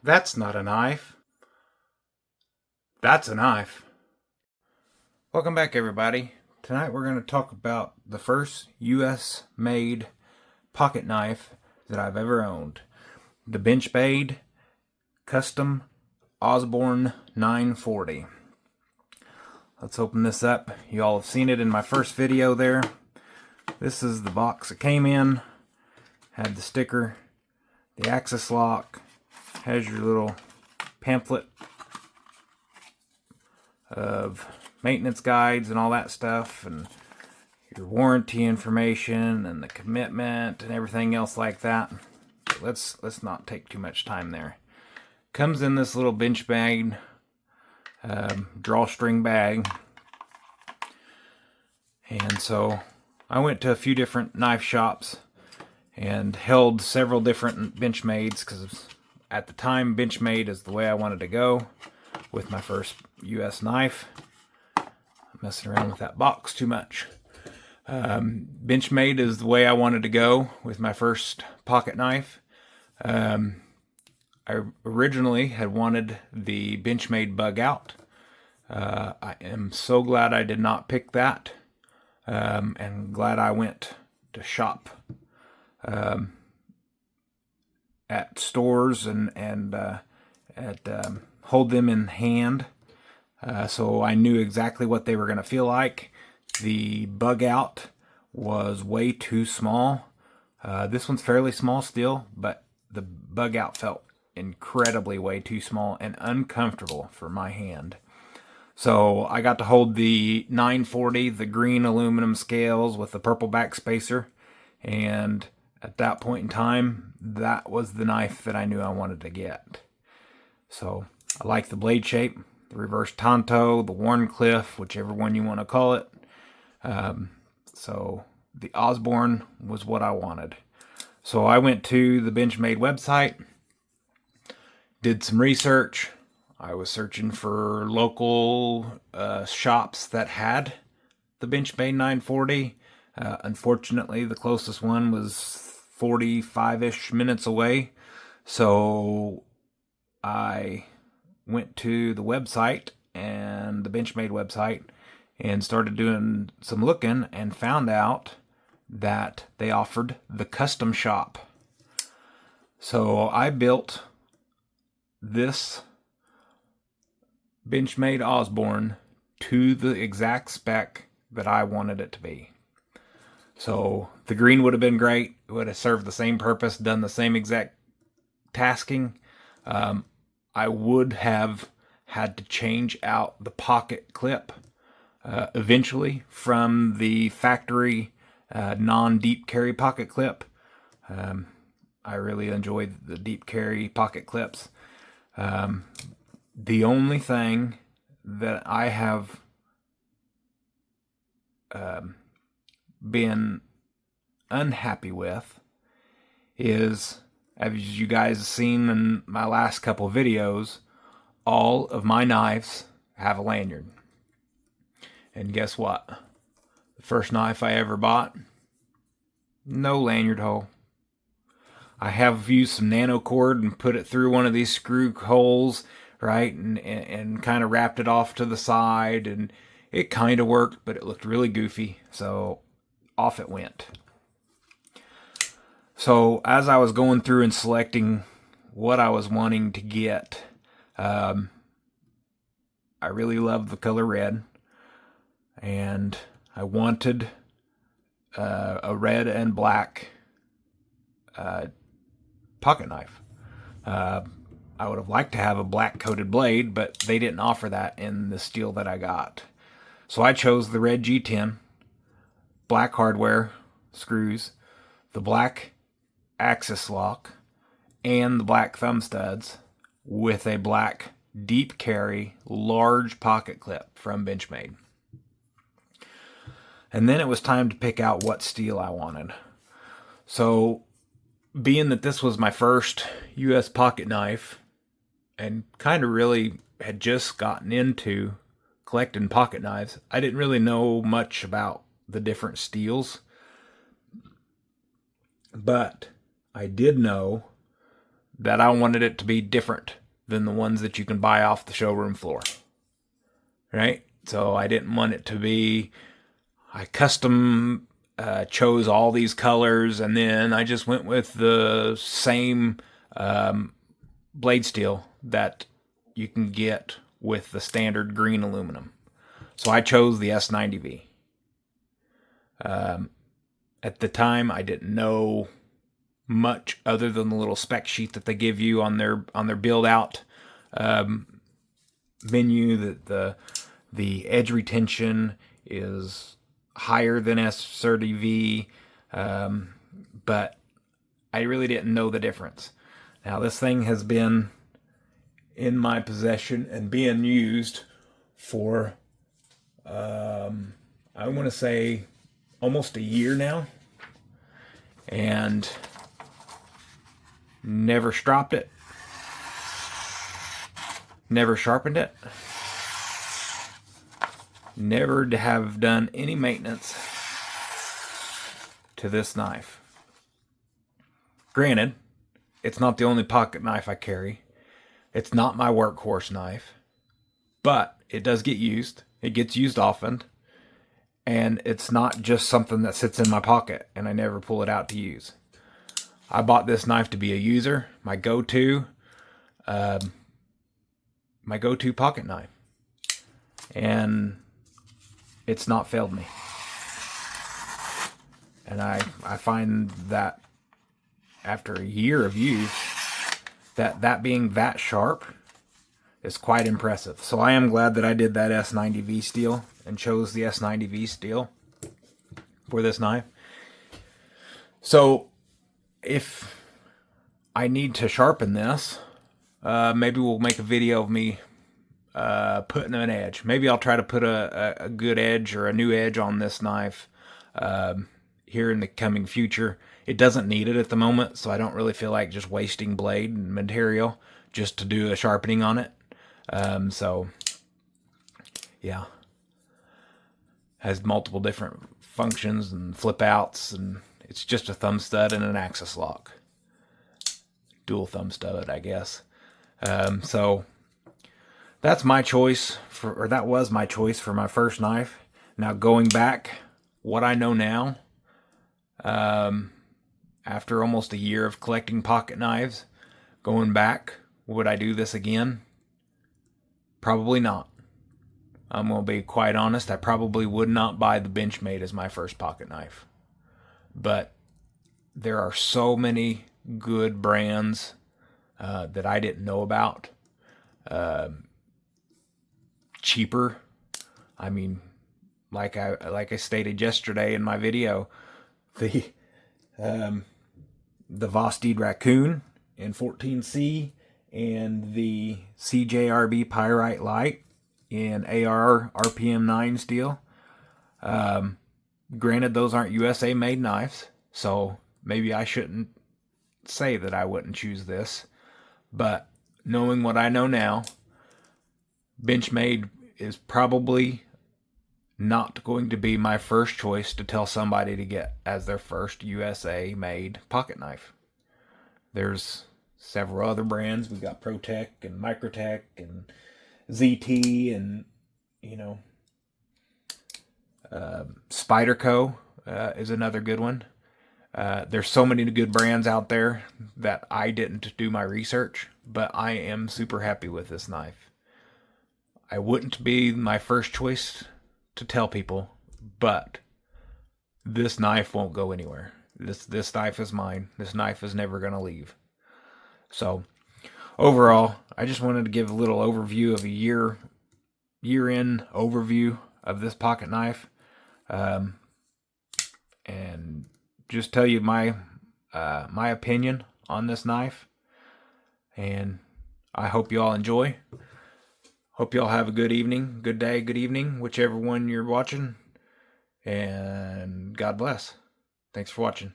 That's not a knife. That's a knife. Welcome back, everybody. Tonight we're going to talk about the first U.S. made pocket knife that I've ever owned. The Benchmade Custom Osborne 940. Let's open this up. You all have seen it in my first video there. This is the box it came in. Had the sticker, the access lock, has your little pamphlet of maintenance guides and all that stuff, and your warranty information and the commitment and everything else like that. Let's not take too much time there. Comes in this little Benchmade drawstring bag, and so I went to a few different knife shops and held several different Benchmades because at the time Benchmade is the way I wanted to go with my first U.S. knife. I'm messing around with that box too much. Benchmade is the way I wanted to go with my first pocket knife. I originally had wanted the Benchmade Bug Out. I am so glad I did not pick that, and glad I went to shop at stores and hold them in hand, so I knew exactly what they were going to feel like. The Bug Out was way too small. This one's fairly small still, but the Bug Out felt incredibly way too small and uncomfortable for my hand. So I got to hold the 940, the green aluminum scales with the purple back spacer, and at that point in time, that was the knife that I knew I wanted to get. So I like the blade shape, the reverse tanto, the Warncliffe, whichever one you want to call it. So the Osborne was what I wanted. So I went to the Benchmade website, did some research. I was searching for local shops that had the Benchmade 940. Unfortunately, the closest one was 45-ish minutes away. So I went to the website, and the Benchmade website, and started doing some looking and found out that they offered the custom shop. So I built this Benchmade Osborne to the exact spec that I wanted it to be. So the green would have been great. It would have served the same purpose, done the same exact tasking. I would have had to change out the pocket clip eventually from the factory non-deep carry pocket clip. I really enjoyed the deep carry pocket clips. The only thing that I have been unhappy with is, as you guys have seen in my last couple of videos, all of my knives have a lanyard. And guess what? The first knife I ever bought, no lanyard hole. I have used some nano cord and put it through one of these screw holes, right, and kind of wrapped it off to the side, and it kind of worked, but it looked really goofy, so off it went. So as I was going through and selecting what I was wanting to get, I really loved the color red, and I wanted a red and black pocket knife. I would have liked to have a black coated blade, but they didn't offer that in the steel that I got. So I chose the red G10, black hardware screws, the black axis lock, and the black thumb studs with a black deep carry large pocket clip from Benchmade. And then it was time to pick out what steel I wanted. So being that this was my first U.S. pocket knife, and kind of really had just gotten into collecting pocket knives, I didn't really know much about the different steels. But I did know that I wanted it to be different than the ones that you can buy off the showroom floor. Right? So I didn't want it to be, I custom chose all these colors, and then I just went with the same blade steel that you can get with the standard green aluminum. So I chose the S90V. At the time, I didn't know much other than the little spec sheet that they give you on their build out menu, that the edge retention is higher than S30V, but I really didn't know the difference. Now this thing has been in my possession and being used for I want to say almost a year now, and never stropped it, never sharpened it, never have done any maintenance to this knife. Granted, it's not the only pocket knife I carry. It's not my workhorse knife, but it does get used. It gets used often, and it's not just something that sits in my pocket and I never pull it out to use. I bought this knife to be a user, my go-to pocket knife, and it's not failed me. And I find that after a year of use, that being that sharp is quite impressive. So I am glad that I did that S90V steel and chose the S90V steel for this knife. So if I need to sharpen this, maybe we'll make a video of me putting an edge. Maybe I'll try to put a good edge or a new edge on this knife here in the coming future. It doesn't need it at the moment, so I don't really feel like just wasting blade and material just to do a sharpening on it. So yeah, has multiple different functions and flip outs, and it's just a thumb stud and an axis lock. Dual thumb stud, I guess. So that's my choice or that was my choice for my first knife. Now going back, what I know now, after almost a year of collecting pocket knives, going back, would I do this again? Probably not. I'm going to be quite honest. I probably would not buy the Benchmade as my first pocket knife. But there are so many good brands that I didn't know about. Cheaper. I mean, like I stated yesterday in my video, the Vosteed Raccoon in 14C and the CJRB Pyrite Light in AR RPM 9 steel. Granted, those aren't USA made knives, so maybe I shouldn't say that I wouldn't choose this. But knowing what I know now, Benchmade is probably not going to be my first choice to tell somebody to get as their first USA made pocket knife. There's several other brands. We've got ProTech and Microtech and ZT and, Spyderco is another good one. There's so many good brands out there that I didn't do my research, but I am super happy with this knife. I wouldn't be my first choice to tell people, but this knife won't go anywhere. This knife is mine. This knife is never going to leave. So overall, I just wanted to give a little overview of a year-end overview of this pocket knife, and just tell you my opinion on this knife. And I hope you all enjoy. Hope you all have a good evening, good day, good evening, whichever one you're watching. And God bless. Thanks for watching.